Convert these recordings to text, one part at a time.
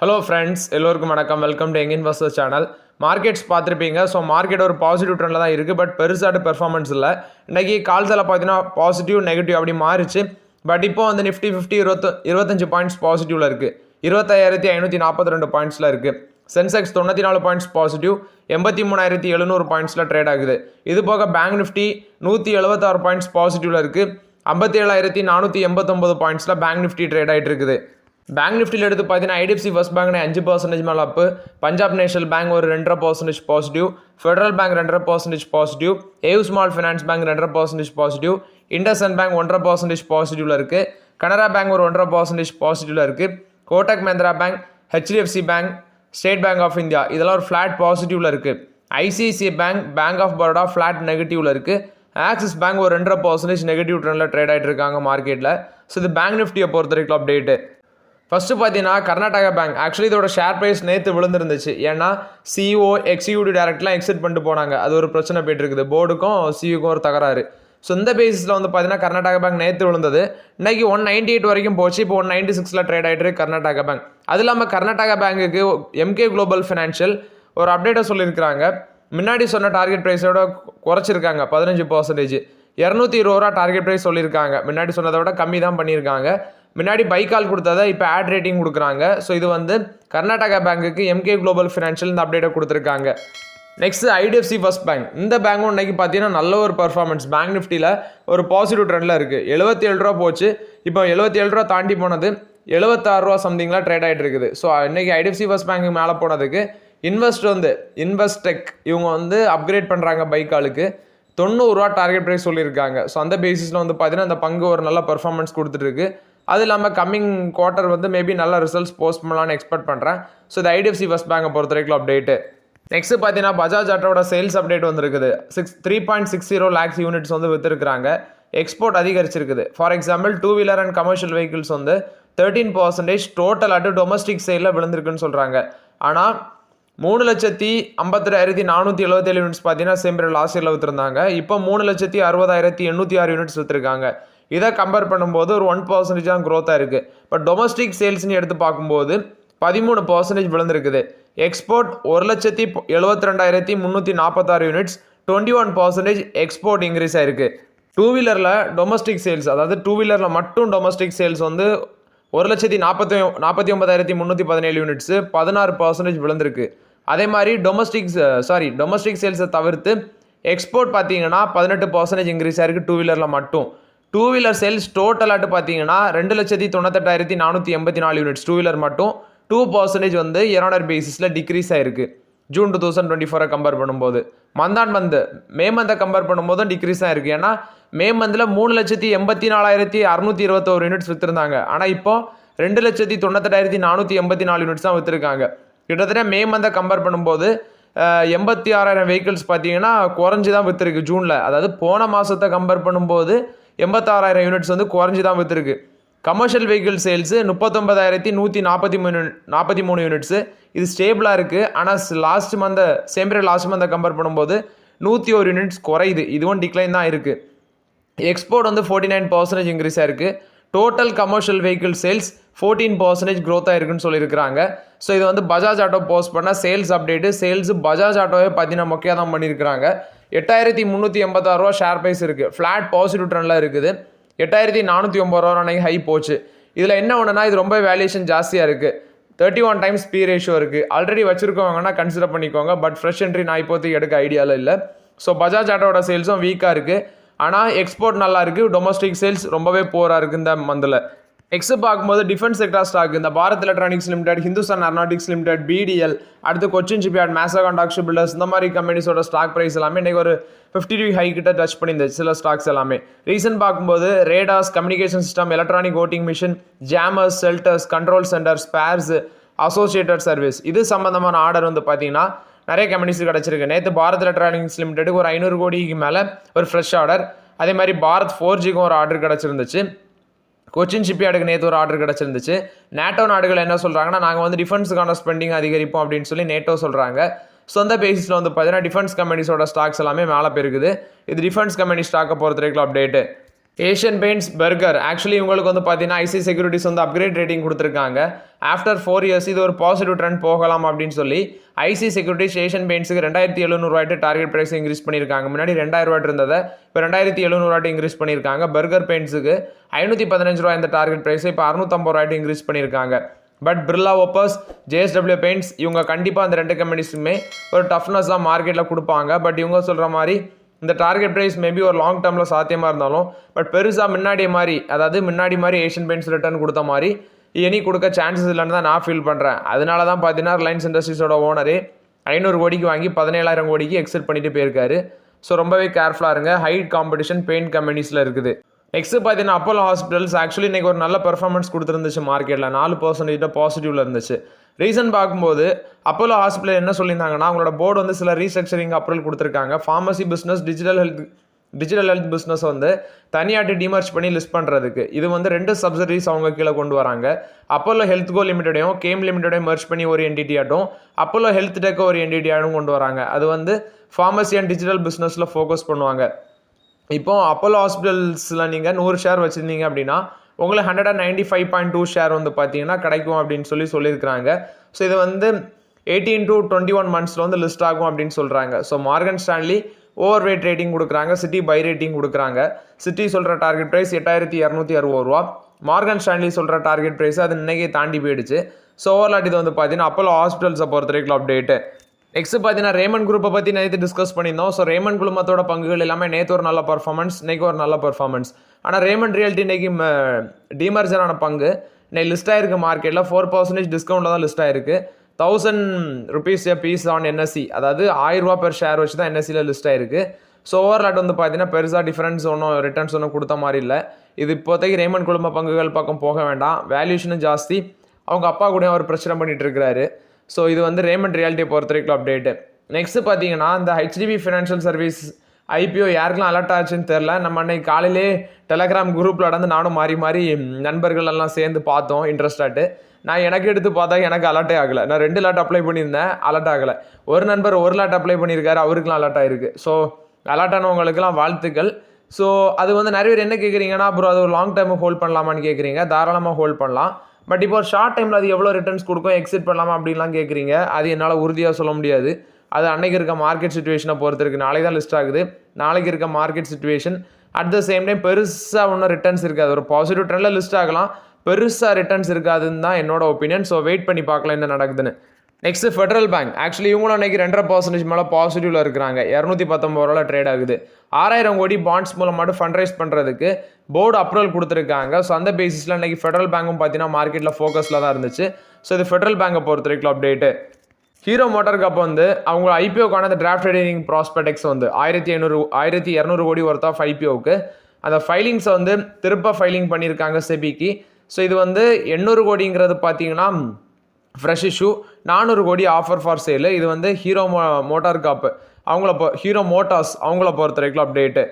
Hello friends, எல்லோருக்கும் வணக்கம். Welcome to young investors channel. Markets பார்த்துருப்பீங்க. ஸோ மார்க்கெட் ஒரு பாசிட்டிவ் ட்ரெண்டில் தான் இருக்குது. பட் பெருசாக பெர்ஃபார்மன்ஸ் இல்லை. இன்றைக்கி கால்ஸில் பார்த்தீங்கன்னா பாசிட்டிவ் நெகட்டிவ் அப்படி மாறிச்சு. பட் இப்போ வந்து நிஃப்டி 50 25 பாயிண்ட்ஸ் பாசிட்டிவில் இருக்குது. 25,542 பாயிண்ட்ஸில் இருக்குது. சென்செக்ஸ் 94 பாயிண்ட்ஸ் பாசிட்டிவ், 83,700 பாயிண்ட்ஸில் ட்ரேட் ஆகுது. இது போக பேங்க் நிஃப்டி 176 பாயிண்ட்ஸ் பாசிட்டிவில் இருக்குது. 57,489 பாயிண்ட்ஸில் பேங்க் நிஃப்டி ட்ரேட் ஆகிட்டு இருக்குது. பேங்க் நிஃப்டியில் எடுத்து பார்த்தீங்கன்னா ஐடிஎஃப்சி ஃபர்ஸ்ட் பேங்க் 5% மேலே அப்பு, பஞ்சாப் நேஷனல் பேங்க் ஒரு 2.5% positive, Federal Bank 2.5% positive, AU Small Finance Bank 2.5% positive, IndusInd Bank 1.5% பாசிட்டிவ்ல இருக்குது, கனரா பேங்க் ஒரு 1.5% பாசிட்டிவ்ல இருக்குது, Kotak Mahindra Bank, HDFC Bank, State Bank of India இதெல்லாம் ஒரு ஃப்ளாட் பாசிட்டிவ்ல இருக்குது. ICICI Bank, Bank of Baroda flat நெகட்டிவ்ல இருக்குது. ஆக்சிஸ் பேங்க் ஒரு 2.5% நெகட்டிவ் ட்ரெண்டில் ட்ரேட் ஆகிட்டு இருக்காங்க மார்க்கெட்டில். ஸோ இது பேங்க் நிஃப்டியை பொறுத்த வரைக்கும் அப்டேட்டு. ஃபஸ்ட்டு பார்த்தீங்கன்னா கர்நாடகா பேங்க் ஆக்சுவலி இதோட ஷேர் ப்ரைஸ் நேற்று விழுந்துருந்துச்சு. ஏன்னா சிஇஓ எக்ஸிக்யூட்டிவ் டேரக்டர்லாம் எக்ஸிட் பண்ணிட்டு போனாங்க. அது ஒரு பிரச்சனை போயிட்டு இருக்குது. போர்டுக்கும் சிஇஓக்கும் ஒரு தகராறு. ஸோ இந்த பேசிஸில் வந்து பார்த்தீங்கன்னா கர்நாடகா பேங்க் நேற்று விழுந்தது. இன்றைக்கி 198 வரைக்கும் போச்சு. இப்போ 196 ட்ரேட் ஆகிட்டு இருக்கு கர்நாடகா பேங்க். அது இல்லாமல் கர்நாடகா பேங்குக்கு எம்கே குளோபல் ஃபினான்ஷியல் ஒரு அப்டேட்டை சொல்லியிருக்கிறாங்க. முன்னாடி சொன்ன டார்கெட் ப்ரைஸோட குறைச்சிருக்காங்க 15%. 220 ரூபா டார்கெட் ப்ரைஸ் சொல்லியிருக்காங்க. முன்னாடி சொன்னதை விட கம்மி தான் பண்ணியிருக்காங்க. முன்னாடி பைக்கால் கொடுத்ததை இப்போ ஆட் ரேட்டிங் கொடுக்குறாங்க. ஸோ இது வந்து கர்நாடகா பேங்குக்கு எம்கே குளோபல் ஃபினான்ஷியல் இந்த அப்டேட்டை கொடுத்துருக்காங்க. Next IDFC first bank. இந்த பேங்கும் இன்னைக்கு பார்த்தீங்கன்னா நல்ல ஒரு பர்ஃபார்மன்ஸ் பேங்க் நிஃப்டியில் ஒரு பாசிட்டிவ் ட்ரெண்டில் இருக்குது. 77 ரூபா போச்சு. இப்போ 77 ரூபா தாண்டி போனது 76 ரூபா சம்திங்லாம் ட்ரேட் ஆகிட்டு இருக்குது. ஸோ இன்னைக்கு ஐடிஎஃப்சி ஃபர்ஸ்ட் பேங்க் மேலே போனதுக்கு இன்வெஸ்டெக் இவங்க வந்து அப்கிரேட் பண்ணுறாங்க பைக்காலுக்கு 90 ரூபா டார்கெட் ப்ரைஸ் சொல்லியிருக்காங்க. ஸோ அந்த பேசிஸில் வந்து பார்த்தீங்கன்னா அந்த பங்கு ஒரு நல்ல பர்ஃபார்மன்ஸ் கொடுத்துட்ருக்கு. அது இல்லாமல் கம்மிங் குவார்ட்டர் வந்து மேபி நல்ல ரிசல்ட்ஸ் போஸ்ட் பண்ணலான்னு எக்ஸ்பெக்ட் பண்ணுறேன். ஸோ இது ஐடிஎஃப்சி ஃபர்ஸ்ட் பேங்கை பொறுத்த வரைக்கும் அப்டேட்டு. நெக்ஸ்ட் பார்த்தீங்கன்னா பஜாஜ் ஆட்டோட சேல்ஸ் அப்டேட் வந்துருக்குது. 3.60 lakhs யூனிட்ஸ் வந்து விற்றுருக்காங்க. எக்ஸ்போர்ட் அதிகரிச்சிருக்குது. For example 2 wheeler and commercial vehicles வந்து 13% டோட்டல் ஆட்டு டொமஸ்டிக் சேலில் விழுந்திருக்குன்னு சொல்கிறாங்க. ஆனால் 3,52,477 யூனிட்ஸ் பார்த்தீங்கன்னா சேம் பீரியட் லாஸ்ட் இயரில் விற்றுருந்தாங்க. இப்போ 3,60,806 யூனிட்ஸ் விற்றுருக்காங்க. இதை கம்பேர் பண்ணும்போது ஒரு 1% தான் க்ரோத்தாக இருக்குது. பட் டொமஸ்டிக் சேல்ஸ்னு எடுத்து பார்க்கும்போது 13% விழுந்திருக்குது. எக்ஸ்போர்ட் 1,72,346 யூனிட்ஸ், 21% எக்ஸ்போர்ட் இன்க்ரீஸ் ஆயிருக்கு. டூ வீலரில் டொமஸ்டிக் சேல்ஸ், அதாவது டூ வீலரில் மட்டும் டொமஸ்டிக் சேல்ஸ் வந்து 1,49,317 யூனிட்ஸு 16% விழுந்திருக்கு. அதே மாதிரி டொமஸ்டிக் சேல்ஸை தவிர்த்து எக்ஸ்போர்ட் பார்த்தீங்கன்னா 18% இன்க்ரீஸ் ஆயிருக்கு டூ வீலரில் மட்டும். டூ வீலர் சேல்ஸ் டோட்டலாட்டு பார்த்தீங்கன்னா 2,98,484 யூனிட்ஸ் டூ வீலர் மட்டும் 2% வந்து இயர் பேசிஸில் டிக்ரீஸ் ஆயிருக்கு ஜூன் 2024 கம்பேர் பண்ணும்போது. மே மந்தை கம்பேர் பண்ணும்போதும் டிக்ரீஸ் ஆயிருக்கு. ஏன்னா மே மந்தில் 3,84,621 யூனிட்ஸ் விற்றுருந்தாங்க. ஆனால் இப்போ 2,98,484 யூனிட்ஸ் தான் விற்றுருக்காங்க. கிட்டத்தட்ட மே மந்தை கம்பேர் பண்ணும்போது 86,000 வெஹிக்கிள்ஸ் பார்த்தீங்கன்னா குறைஞ்சி தான் விற்றுருக்கு ஜூனில். அதாவது போன மாதத்தை கம்பேர் பண்ணும்போது 86,000 யூனிட்ஸ் வந்து குறைஞ்சி தான் விற்றுருக்கு. கமர்ஷியல் வெஹிக்கிள் சேல்ஸு 39,143 யூனிட்ஸு, இது ஸ்டேபிளாக இருக்குது. ஆனால் சேம் பீரியட் லாஸ்ட் மந்தை கம்பேர் பண்ணும்போது 101 யூனிட்ஸ் குறையுது. இதுவும் டிக்ளைன் தான் இருக்குது. எக்ஸ்போர்ட் வந்து 49% இன்க்ரீஸ் ஆயிருக்கு. Total commercial vehicle sales 14% growth ஆயிருக்குன்னு சொல்லியிருக்கிறாங்க. ஸோ இது வந்து பஜாஜ் ஆட்டோ போஸ்ட் பண்ண சேல்ஸ் அப்டேட்டு. சேல்ஸு பஜாஜ் ஆட்டோவே பார்த்தீங்கன்னா மொக்கையாக தான் பண்ணியிருக்கிறாங்க. 8,386 ரூபா ஷேர் ப்ரைஸ் இருக்குது. ஃப்ளாட் பாசிட்டிவ் ட்ரெண்டில் இருக்குது. 8,409 ரூபா அன்றைக்கி ஹை போச்சு. இதில் என்ன ஒன்றுனா இது ரொம்ப வேல்யூஷன் ஜாஸ்தியாக இருக்குது. 31 times பி ரேஷியோ இருக்குது. ஆல்ரெடி வச்சுருக்கவங்கன்னா கன்சிடர் பண்ணிக்கோங்க. பட் ஃப்ரெஷ் என்ட்ரி நான் இப்போதைக்கு எடுக்க ஐடியாவில் இல்லை. ஸோ பஜாஜ் ஆட்டோட சேல்ஸும் வீக்காக இருக்குது. ஆனால் எக்ஸ்போர்ட் நல்லா இருக்குது. டொமஸ்டிக் சேல்ஸ் ரொம்பவே போராக இருக்குது இந்த மந்தில். நெக்ஸ்ட் பார்க்கும்போது டிஃபென்ஸ் செக்டார் ஸ்டாக் இந்த Bharat Electronics Limited, Hindustan Aeronautics Limited, BDL, அடுத்து Cochin Shipyard, Mazagon Dock Builders, இந்த மாதிரி கம்பெனிஸோட ஸ்டாக் ப்ரைஸ் எல்லாமே இன்றைக்கி ஒரு 50 ஹை கிட்ட டச் பண்ணியிருந்தது சில ஸ்டாக்ஸ் எல்லாமே. ரீசன்ட் பார்க்கும்போது radars, communication system, electronic voting machine, jammers, shelters, control centre, spares, associated service இது சம்மந்தமான ஆர்டர் வந்து பார்த்தீங்கன்னா நிறைய கம்பெனிஸ் கிடச்சிருக்கு. நேற்று பாரத் எலக்ட்ரானிக்ஸ் லிமிடெட்டுக்கு ஒரு 500 கோடிக்கு மேலே ஒரு ஃப்ரெஷ் ஆர்டர். அதே மாதிரி பாரத் 4Gக்கும் ஒரு ஆர்டர் கிடச்சிருந்துச்சு. கொச்சின் ஷிப்யார்டுக்கு நேற்று ஒரு ஆர்டர் கிடச்சிருந்துச்சு. நேட்டோ நாடுகள் என்ன சொல்கிறாங்கன்னா நாங்கள் வந்து டிஃபென்ஸுக்கான ஸ்பெண்டிங் அதிகரிப்போம் அப்படின்னு சொல்லி நேட்டோ சொல்கிறாங்க. சொந்த பேசிஸில் வந்து பார்த்தீங்கன்னா டிஃபென்ஸ் கம்பெனிஸோட ஸ்டாக்ஸ் எல்லாமே மேலே போயிருக்குது. இது டிஃபென்ஸ் கம்பெனி ஸ்டாக்கை பொறுத்த வரைக்கும் update. Asian Paints, Berger actually உங்களுக்கு வந்து பார்த்தீங்கன்னா ஐசிஐ செக்யூரிட்டிஸ் வந்து அப்கிரேட் ரேட்டிங் கொடுத்துருக்காங்க. ஆஃப்டர் 4 இயர்ஸ் இது ஒரு பாசிட்டிவ் ட்ரெண்ட் போகலாம் அப்படின்னு சொல்லி ஐசி செக்யூரிட்டிஸ் ஏஷியன் பெயிண்ட்ஸுக்கு 2700 டார்கெட் ப்ரைஸ் இன்க்ரீஸ் பண்ணியிருக்காங்க. முன்னாடி 2000 இருந்ததை இப்போ 2700 இன்க்ரீஸ் பண்ணியிருக்காங்க. பர்கர் பெயிண்ட்ஸுக்கு 515 இந்த டார்கெட் ப்ரைஸ் இப்போ 650 இன்க்ரீஸ் பண்ணியிருக்காங்க. பட் பிர்லா ஓப்பர்ஸ், ஜேஎஸ்டபிள்யூ பெயிண்ட்ஸ் இவங்க கண்டிப்பாக அந்த 2 கம்பெனிஸுமே ஒரு டஃப்னஸ் தான் மார்க்கெட்டில் கொடுப்பாங்க. பட் இவங்க சொல்கிற மாதிரி இந்த டார்கெட் ப்ரைஸ் மேபி ஒரு லாங் டேர்மில் சாத்தியமாக இருந்தாலும் பட் பெருசாக முன்னாடி மாதிரி ஏஷியன் பெயிண்ட்ஸ் ரிட்டர்ன் கொடுத்த மாதிரி இனி கொடுக்க சான்சஸ் இல்லைன்னு தான் நான் ஃபீல் பண்ணுறேன். அதனால தான் பார்த்தீங்கன்னா ரிலையன்ஸ் இண்டஸ்ட்ரீஸோட ஓனரு 500 கோடிக்கு வாங்கி 17,000 கோடிக்கு எக்ஸிட் பண்ணிட்டு போயிருக்காரு. ஸோ ரொம்பவே கேர்ஃபுல்லாக இருங்க. ஹை காம்படிஷன் பெயிண்ட் கம்பெனிஸில் இருக்குது. நெக்ஸ்ட் பார்த்தீங்கன்னா அப்போலோ ஹாஸ்பிட்டல்ஸ் ஆக்சுவலி இன்றைக்கி ஒரு நல்ல பெர்ஃபார்மன்ஸ் கொடுத்துருந்துச்சு மார்க்கெட்டில் 4% பாசிட்டிவில் இருந்துச்சு. ரீசன் பார்க்கும்போது அப்போலோ ஹாஸ்பிட்டல் என்ன சொல்லியிருந்தாங்கன்னா அவங்களோட போர்டு வந்து சில ரீஸ்ட்ரக்சரிங் அப்ரூவல் கொடுத்துருக்காங்க. Pharmacy business, digital health business வந்து தனியாட்டு டிமர்ஜ் பண்ணி லிஸ்ட் பண்ணுறதுக்கு. இது வந்து 2 சப்சிடரிஸ் அவங்க கீழே கொண்டு வராங்க. அப்போலோ ஹெல்த் கோ லிமிட்டடையும் கேம் லிமிட்டடையும் மர்ஜ் பண்ணி ஒரு என்டிட்டி ஆட்டும் அப்போலோ ஹெல்த் டெக் ஒரு என்டிட்டி ஆட்டும் கொண்டு வராங்க. அது வந்து ஃபார்மசி அண்ட் டிஜிட்டல் பிஸ்னஸில் ஃபோக்கஸ் பண்ணுவாங்க. இப்போ அப்போலோ ஹாஸ்பிட்டல்ஸில் நீங்கள் 100 ஷேர் வச்சுருந்தீங்க அப்படின்னா உங்களுக்கு 195.2 ஷேர் வந்து பார்த்தீங்கன்னா கிடைக்கும் அப்படின்னு சொல்லியிருக்கிறாங்க. ஸோ இது வந்து 18 to 21 மந்த்ஸில் வந்து லிஸ்ட் ஆகும் அப்படின்னு சொல்கிறாங்க. So Morgan Stanley over weight rating கொடுக்குறாங்க, சிட்டி பை ரேட்டிங் கொடுக்குறாங்க. சிட்டி சொல்கிற டார்கெட் ப்ரைஸ் 8,260 ரூபா. மார்கன் ஸ்டான்லி சொல்கிற டார்கெட் ப்ரைஸ் அது இன்னைக்கு தாண்டி போயிடுச்சு. ஸோ ஓவர்லாட் இது வந்து பார்த்தீங்கன்னா அப்போலோ ஹாஸ்பிட்டல்ஸை பொறுத்த வரைக்கும் அப்டேட்டு. நெக்ஸ்ட் பார்த்தீங்கன்னா ரேமண்ட் குரூப்பை பற்றி நேற்று டிஸ்கஸ் பண்ணியிருந்தோம். ஸோ ரேமண்ட் குழுமத்தோட பங்குகள் எல்லாமே நேற்று ஒரு நல்ல பர்ஃபார்மன்ஸ், இன்னைக்கு ஒரு நல்ல பர்ஃபார்மன்ஸ். ஆனால் ரேமண்ட் ரியாலிட்டி இன்னைக்கு டிமர்ஜரான பங்கு இன்னைக்கு லிஸ்ட் ஆயிருக்கு மார்க்கெட்டில் 4% டிஸ்கவுண்ட்டில் தான் லிஸ்ட் ஆயிருக்கு. 1000 rupees பீஸ் ஆன் என்எஸ்சி, அதாவது 1000 ரூபா பெர் ஷேர் வச்சு தான் என்எஸ்சியில் லிஸ்ட் ஆயிருக்கு. ஸோ ஓவர்லாட் வந்து பார்த்தீங்கன்னா பெருசாக டிஃபரன்ஸ் ரிட்டர்ன்ஸ் ஒன்றும் கொடுத்த மாதிரி இல்லை. இது இப்போதைக்கு ரேமண்ட் குழும பங்குகள் பக்கம் போக வேண்டாம். வேல்யூஷனும் ஜாஸ்தி. அவங்க அப்பா கூட அவர் பிரச்சனை பண்ணிட்டு இருக்கிறாரு. ஸோ இது வந்து ரேமண்ட் ரியாலிட்டியை பொறுத்த வரைக்கும் அப்டேட்டு. நெக்ஸ்ட் பார்த்தீங்கன்னா இந்த ஹெச்டிபி ஃபினான்ஷியல் சர்வீஸ் ஐபிஓ யாருக்கெல்லாம் அலர்ட் ஆச்சுன்னு தெரில. நம்ம அன்னைக்கு காலையிலே டெலகிராம் குரூப்பில் நடந்து நானும் மாறி நண்பர்கள் எல்லாம் சேர்ந்து பார்த்தோம் இன்ட்ரெஸ்டாட்டு. நான் எனக்கு எடுத்து பார்த்தா எனக்கு அலர்ட்டே ஆகலை. நான் 2 லாட் அப்ளை பண்ணியிருந்தேன், அலர்ட் ஆகலை. ஒரு நண்பர் 1 லாட் அப்ளை பண்ணியிருக்காரு, அவருக்குலாம் அலர்ட் ஆகிருக்கு. ஸோ அலர்ட் ஆனவங்களுக்குலாம் வாழ்த்துக்கள். ஸோ அது வந்து நிறைய பேர் என்ன கேட்குறீங்கன்னா அப்புறம் அது ஒரு லாங் டைம் ஹோல்ட் பண்ணலாமான்னு கேட்குறீங்க. தாராளமாக ஹோல்ட் பண்ணலாம். பட் இப்போ ஒரு ஷார்ட் டைமில் அது எவ்வளோ ரிட்டர்ன்ஸ் கொடுக்கும், எக்ஸிட் பண்ணலாமா அப்படின்லாம் கேட்குறீங்க. அது என்னால் உறுதியாக சொல்ல முடியாது. அது அன்னைக்கு இருக்க மார்க்கெட் சுச்சுவேஷனை பொறுத்து இருக்குது. நாளைக்கு தான் லிஸ்ட் ஆகுது. நாளைக்கு இருக்க market situation at the same time பெருசாக ஒன்றும் ரிட்டர்ன்ஸ் இருக்காது. ஒரு பாசிட்டிவ் ட்ரெண்டில் லிஸ்ட் ஆகலாம், பெருசாக ரிட்டர்ன்ஸ் இருக்காதுன்னு தான் என்னோட ஒப்பீனியன். ஸோ வெயிட் பண்ணி பார்க்கலாம் என்ன நடக்குதுன்னு. நெக்ஸ்ட் ஃபெடரல் பேங்க் ஆக்சுவலி இவங்களும் அன்றைக்கி 2.5% மேலே பாசிட்டிவில் இருக்கிறாங்க. 219 ரூபாயில் ட்ரேட் ஆகுது. 6000 கோடி பாண்ட்ஸ் மூலம் மட்டும் ஃபண்ட்ரைஸ் பண்ணுறதுக்கு போர்டு அப்ரூவல் கொடுத்துருக்காங்க. ஸோ அந்த பேசிஸில் இன்றைக்கி ஃபெடரல் பேங்க்கும் பார்த்தீங்கன்னா மார்க்கெட்டில் ஃபோக்கஸில் தான் இருந்துச்சு. ஸோ இது ஃபெடரல் பேங்கை பொறுத்த வரைக்கும் அப்டேட்டு. ஹீரோ மோட்டார் கப் வந்து அவங்க ஐபிஓக்கான அந்த டிராஃப்ட் ரைடிங் ப்ராஸ்பெக்ட்ஸ் வந்து 1200 கோடி ஒர்த் ஆஃப் ஐபிஓக்கு அந்த ஃபைலிங்ஸை வந்து திருப்ப ஃபைலிங் பண்ணியிருக்காங்க செபிக்கு. ஸோ இது வந்து 800 கோடிங்கிறது பார்த்தீங்கன்னா ஃப்ரெஷ் இஷ்யூ, 400 கோடி ஆஃபர் ஃபார் சேலு. இது வந்து ஹீரோ மோட்டார் காப் ஹீரோ மோட்டார்ஸ் அவங்கள பொறுத்த வரைக்கும் அப்டேட்டு.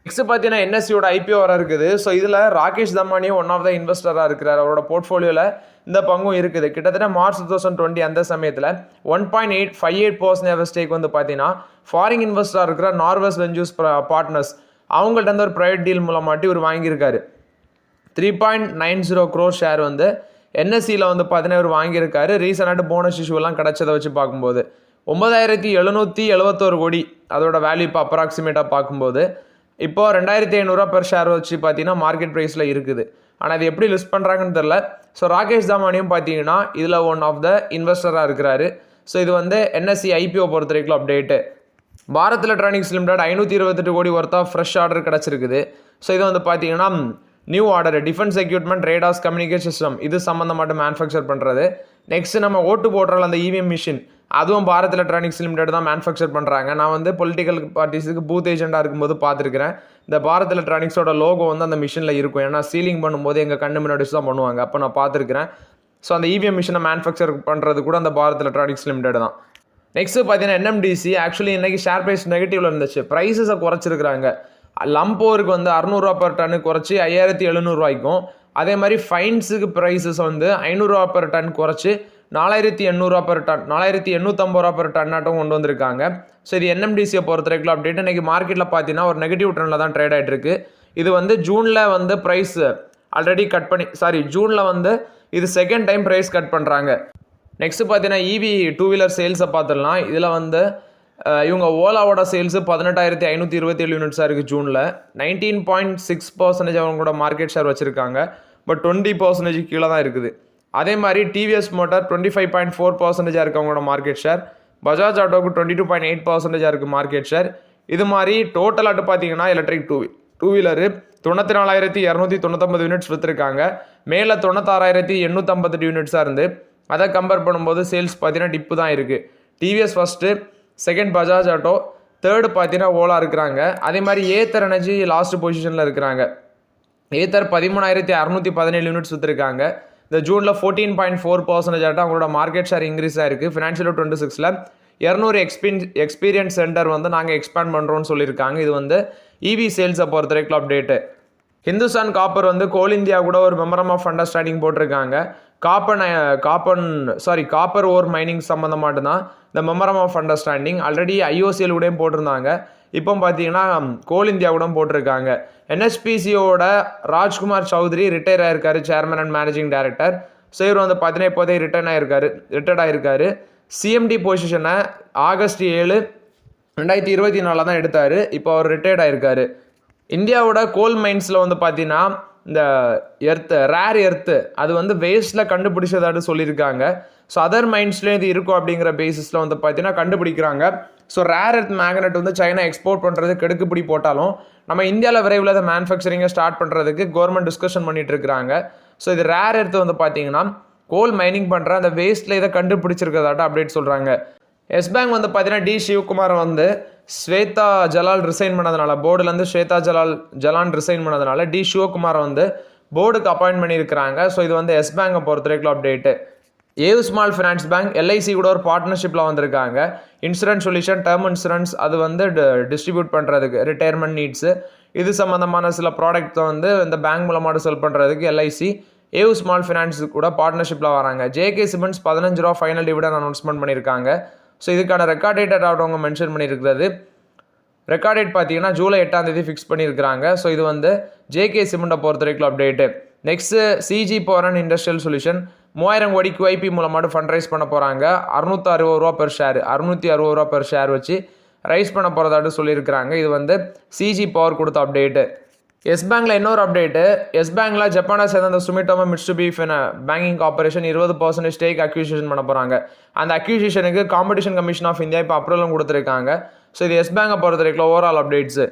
நெக்ஸ்ட் பார்த்தீங்கன்னா என்எஸ்சியோட ஐபிஓ வர இருக்குது. ஸோ இதில் ராகேஷ் தம்மானியும் ஒன் ஆஃப் த இன்வெஸ்டராக இருக்கிறார். அவரோட போர்ட்ஃபோலியோவில் இந்த பங்கும் இருக்குது. கிட்டத்தட்ட மார்ச் 2020 அந்த சமயத்தில் 1.858% ஸ்டேக் வந்து பார்த்தீங்கன்னா ஃபாரின் இன்வெஸ்டராக இருக்கிற நார்வெஸ் வெஞ்சூஸ் பார்ட்னர்ஸ் அவங்கள்ட்ட வந்து ஒரு ப்ரைவேட் டீல் மூலமாட்டி இவர் வாங்கியிருக்காரு. 3.90 crore ஷேர் வந்து என்எஸ்சியில் வந்து பார்த்தீங்கன்னா இவர் வாங்கியிருக்காரு. ரீசெண்டாக போனஸ் இஷ்யூலாம் கிடச்சதை வச்சு பார்க்கும்போது 9771 கோடி அதோட வேல்யூ இப்போ அப்ராக்சிமேட்டாக பார்க்கும்போது இப்போ 2500 பெர் ஷேர் வச்சு பார்த்தீங்கன்னா மார்க்கெட் ப்ரைஸில் இருக்குது. ஆனால் இது எப்படி லிஸ்ட் பண்ணுறாங்கன்னு தெரில. ஸோ ராகேஷ் தமானியும் பார்த்தீங்கன்னா இதில் ஒன் ஆஃப் த இன்வெஸ்டராக இருக்கிறாரு. ஸோ இது வந்து என்எஸ்சி ஐபிஓ பொறுத்த வரைக்கும் அப்டேட்டு. பாரத் எலக்ட்ரானிக்ஸ் லிமிடெட் 528 கோடி ஒர்த் ஆஃப் ஃப்ரெஷ் ஆர்டர் கிடச்சிருக்குது. ஸோ இது வந்து பார்த்தீங்கன்னா new order defence equipment, radars, communication system இது சம்மந்தமாட்டு மேனுஃபேக்சர் பண்ணுறது. நெக்ஸ்ட் நம்ம ஓட்டு போடுறல அந்த இவிஎம் மிஷின் அதுவும் பாரத் எலக்ட்ரானிக்ஸ் லிமிடெட் தான் மேனுஃபேக்சர் பண்ணுறாங்க. நான் வந்து பொலிட்டிக்கல் பார்ட்டிஸுக்கு பூத் ஏஜெண்டாக இருக்கும்போது பார்த்துருக்கிறேன். இந்த பாரத் எலக்ட்ரானிக்ஸோட லோகோ வந்து அந்த மிஷினில் இருக்கும். ஏன்னா சீலிங் பண்ணும்போது எங்கள் கண்ணு முன்னாடி தான் பண்ணுவாங்க. அப்போ நான் பார்த்துருக்கிறேன். ஸோ அந்த இவிஎம் மிஷினை மேனுஃபேக்சர் பண்ணுறது கூட அந்த பாரத் எலக்ட்ரானிக்ஸ் லிமிடெட் தான். நெக்ஸ்ட் பார்த்தீங்கன்னா என்எம்டிசி ஆக்சுவலி இன்றைக்கி ஷேர் ப்ரைஸ் நெகட்டிவ்ல இருந்துச்சு. ப்ரைஸஸை குறைச்சிருக்கிறாங்க. லம்போருக்கு வந்து 600 ரூபா பெர் டன்னு குறைச்சி 5700 ரூபாய்க்கும், அதே மாதிரி ஃபைன்ஸுக்கு ப்ரைஸஸ் வந்து 500 ரூபா பெர் டன் குறைச்சி 4800 ரூபா பெர் டன் 4850 ரூபா பெர் டன்னாட்டும் கொண்டு வந்திருக்காங்க. ஸோ இது என்எம்டிசியை பொறுத்த வரைக்கும் அப்டேட். இன்றைக்கி மார்க்கெட்டில் பார்த்தீங்கன்னா ஒரு நெகட்டிவ் ட்ரெண்டில் தான் ட்ரேட் ஆகிட்டு இருக்கு. இது வந்து ஜூனில் வந்து ப்ரைஸ் ஆல்ரெடி கட் பண்ணி ஜூனில் வந்து இது செகண்ட் டைம் ப்ரைஸ் கட் பண்ணுறாங்க. நெக்ஸ்ட்டு பார்த்தீங்கன்னா இவி டூ வீலர் சேல்ஸை பார்த்துடலாம். இதில் வந்து இவங்க ஓலாவோட சேல்ஸு 18,527 யூனிட்ஸாக இருக்குது ஜூனில். 19.6% அவங்களோட மார்க்கெட் ஷேர் வச்சுருக்காங்க. பட் 20% கீழே தான் இருக்குது. அதே மாதிரி டிவிஎஸ் மோட்டார் 25.4% இருக்குது அவங்களோட மார்க்கெட் ஷேர். பஜாஜ் ஆட்டோவுக்கு 22.8% இருக்குது மார்க்கெட் ஷேர். இது மாதிரி டோட்டலாட்டு பார்த்தீங்கன்னா எலக்ட்ரிக் டூ வீலரு 94,299 யூனிட்ஸ் விற்றுருக்காங்க. மேலே 96,858 யூனிட்ஸாக இருந்து அதை கம்பேர் பண்ணும்போது சேல்ஸ் பார்த்தீங்கன்னா டிப்பு தான் இருக்குது. TVS first, second Bajaj auto, third பார்த்தீங்கன்னா ஓலா இருக்கிறாங்க. அதே மாதிரி ஏத்தர் எனர்ஜி லாஸ்ட் பொசிஷனில் இருக்கிறாங்க. ஏத்தர் 13,617 யூனிட்ஸ் விற்றுருக்காங்க. இந்த ஜூனில் 14.4% ஆட்டம் அவங்களோட மார்க்கெட் ஷேர் இன்க்ரீஸ் ஆகிருக்கு. ஃபினான்ஷியல் 26ல் 200 எக்ஸ்பீரியன்ஸ் சென்டர் வந்து நாங்கள் எக்ஸ்பேண்ட் பண்ணுறோன்னு சொல்லியிருக்காங்க. இது வந்து இவி சேல்ஸை பொறுத்த வரைக்கும் அப்டேட்டு. ஹிந்துஸ்தான் காப்பர் வந்து கோல் இந்தியா கூட ஒரு மெமரம் ஆஃப் அண்டர்ஸ்டாண்டிங் போட்டிருக்காங்க. காப்பர் ஓர் மைனிங் சம்மந்தமாட்டு தான் இந்த memorandum of understanding. Already IOCL கூடயும் போட்டிருந்தாங்க. இப்போ பார்த்தீங்கன்னா கோல் இந்தியா கூட போட்டிருக்காங்க. என்ஹெச்பிசியோட ராஜ்குமார் சௌத்ரி ரிட்டையர் ஆயிருக்காரு, chairman and managing director. So இவர் வந்து இப்போதே ரிட்டையர்ட் ஆயிருக்காரு. சிஎம்டி பொசிஷனை ஆகஸ்ட் 7, 2024 தான் எடுத்தார். இப்போ அவர் ரிட்டையர்ட் ஆயிருக்காரு. இந்தியாவோட கோல் மைன்ஸில் வந்து பார்த்தீங்கன்னா இந்த ரேர் எர்த்து அது வந்து வேஸ்ட்டில் கண்டுபிடிச்சதாட்டு சொல்லியிருக்காங்க. ஸோ அதர் மைன்ஸ்லேயும் இது இருக்கும் அப்படிங்கிற பேசிஸில் வந்து பார்த்தீங்கன்னா கண்டுபிடிக்கிறாங்க. ஸோ ரேர் எர்த் மேக்னெட் வந்து சைனா எக்ஸ்போர்ட் பண்ணுறதுக்கு கெடுக்குப்பிடி போட்டாலும் நம்ம இந்தியாவில் விரைவில் அதை மேனுஃபேக்சரிங்கை ஸ்டார்ட் பண்ணுறதுக்கு கவர்மெண்ட் டிஸ்கஷன் பண்ணிட்டு இருக்கிறாங்க. ஸோ இது ரேர் எர்த் வந்து பார்த்தீங்கன்னா கோல் மைனிங் பண்ணுற அந்த வேஸ்ட்டில் இதை கண்டுபிடிச்சிருக்கிறதாட்ட அப்டேட் சொல்கிறாங்க. எஸ் பேங்க் வந்து பார்த்தீங்கன்னா டி சிவகுமார் வந்து ஸ்வேதா ஜலால் ரிசைன் பண்ணதுனால, போர்டுலேருந்து ஸ்வேதா ஜலான் ரிசைன் பண்ணதுனால டி சிவகுமார் வந்து போர்டுக்கு அப்பாயின்ட் பண்ணியிருக்கிறாங்க. ஸோ இது வந்து எஸ் பேங்கை பொறுத்த வரைக்கும் update. AU Small Finance Bank LIC கூட ஒரு பார்ட்னர்ஷிப்பில் வந்திருக்காங்க. இன்சூரன்ஸ் சொல்யூஷன், டேர்ம் இன்சூரன்ஸ் அது வந்து டிஸ்ட்ரிபியூட் பண்ணுறதுக்கு, ரிட்டையர்மெண்ட் நீட்ஸு இது சம்மந்தமான சில ப்ராடக்ட்டை வந்து இந்த பேங்க் மூலமாக செல் பண்ணுறதுக்கு எல்ஐசி ஏவ் ஸ்மால் ஃபினான்ஸ் கூட பார்ட்னர்ஷிப்பில் வராங்க. ஜேகே சிமெண்ட்ஸ் 15 ரூபா ஃபைனல் டிவிடன் அனௌன்ஸ்மெண்ட் பண்ணியிருக்காங்க. ஸோ இதுக்கான ரெக்கார்ட் டேட் அவங்க மென்ஷன் பண்ணியிருக்கிறது. ரெக்கார்ட் டேட் பார்த்தீங்கன்னா ஜூலை 8 ஃபிக்ஸ் பண்ணியிருக்கிறாங்க. ஸோ இது வந்து ஜேகே சிமெண்ட்டை பொறுத்த வரைக்கும் update. Next CG power and industrial solution 3000 கோடி QIP மூலமாட்டு ஃபண்ட் ரைஸ் பண்ண போகிறாங்க. 660 ரூபா பெர் ஷேர் வச்சு ரைஸ் பண்ண போகிறதாட்டு சொல்லியிருக்கிறாங்க. இது வந்து சிஜி பவர் கொடுத்த அப்டேட்டு. எஸ் பேங்கில் இன்னொரு அப்டேட்டு. எஸ் பேங்கில் ஜப்பானை சேர்ந்த அந்த Sumitomo Mitsubishi banking corporation 20% stake acquisition பண்ண போகிறாங்க. அந்த அக்யூசிஷனுக்கு காம்படிஷன் கமிஷன் ஆஃப் இந்தியா இப்போ அப்ரூவலும் கொடுத்துருக்காங்க. ஸோ இது எஸ் பேங்கை பொறுத்த வரைக்கும் ஓவரால் அப்டேட்ஸு.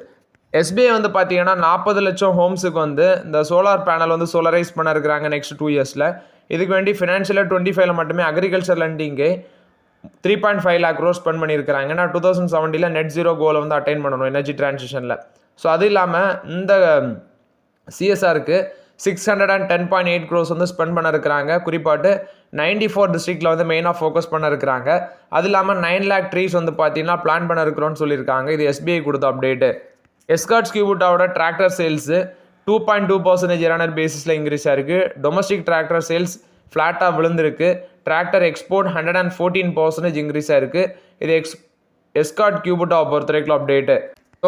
எஸ்பிஐ வந்து பார்த்தீங்கன்னா 40 லட்சம் ஹோம்ஸுக்கு வந்து இந்த சோலார் பேனல் வந்து சோலரைஸ் பண்ண இருக்கிறாங்க நெக்ஸ்ட் 2 இயர்ஸில். இதுக்கு வேண்டி ஃபினான்ஷியலாக 25ல் மட்டுமே அக்ரிகல்ச்சர் லெண்டிங்கே 3.5 lakh crore ஸ்பெண்ட் பண்ணியிருக்கிறாங்க. ஏன்னா 2070 நெட் ஜீரோ கோலை வந்து அட்டைன் பண்ணணும் எனர்ஜி டிரான்சிஷனில். ஸோ அது இல்லாமல் இந்த சிஎஸ்ஆருக்கு 610.8 crores வந்து ஸ்பெண்ட் பண்ண இருக்கிறாங்க. குறிப்பாட்டு 94 டிஸ்ட்ரிக்டில் வந்து மெயினாக ஃபோக்கஸ் பண்ண இருக்கிறாங்க. அது இல்லாமல் 9 lakh ட்ரீஸ் வந்து பார்த்தீங்கன்னா பிளான் பண்ண இருக்கிறோன்னு சொல்லியிருக்காங்க. இது எஸ்பிஐ கொடுத்த அப்டேட்டு. எஸ்கார்ட்ஸ் கியூபுட்டாவோட டிராக்டர் சேல்ஸு 2.2% இயர் பேசிஸில் இன்க்ரீஸ் ஆயிருக்கு. டொமஸ்டிக் டிராக்டர் சேல்ஸ் ஃப்ளாட்டாக விழுந்திருக்கு. டிராக்டர் எக்ஸ்போர்ட் 114% இன்க்ரீஸ் ஆயிருக்கு. இது எஸ்கார்ட் கியூபுட்டாவை பொறுத்த வரைக்கும் அப்டேட்டு.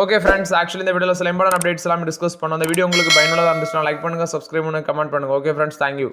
ஓகே ஃப்ரெண்ட்ஸ், ஆக்சுவலி இந்த வீடியோவில் சில இம்பார்ட்டன்ட் அப்டேட்ஸ் எல்லாம் டிஸ்கஸ் பண்ணோம். இந்த வீடியோ உங்களுக்கு பயனுள்ளதாக இருந்துச்சுன்னா லைக் பண்ணுங்கள், சப்ஸ்கிரைப் பண்ணுங்கள், கமெண்ட் பண்ணுங்கள். Okay friends, thank you.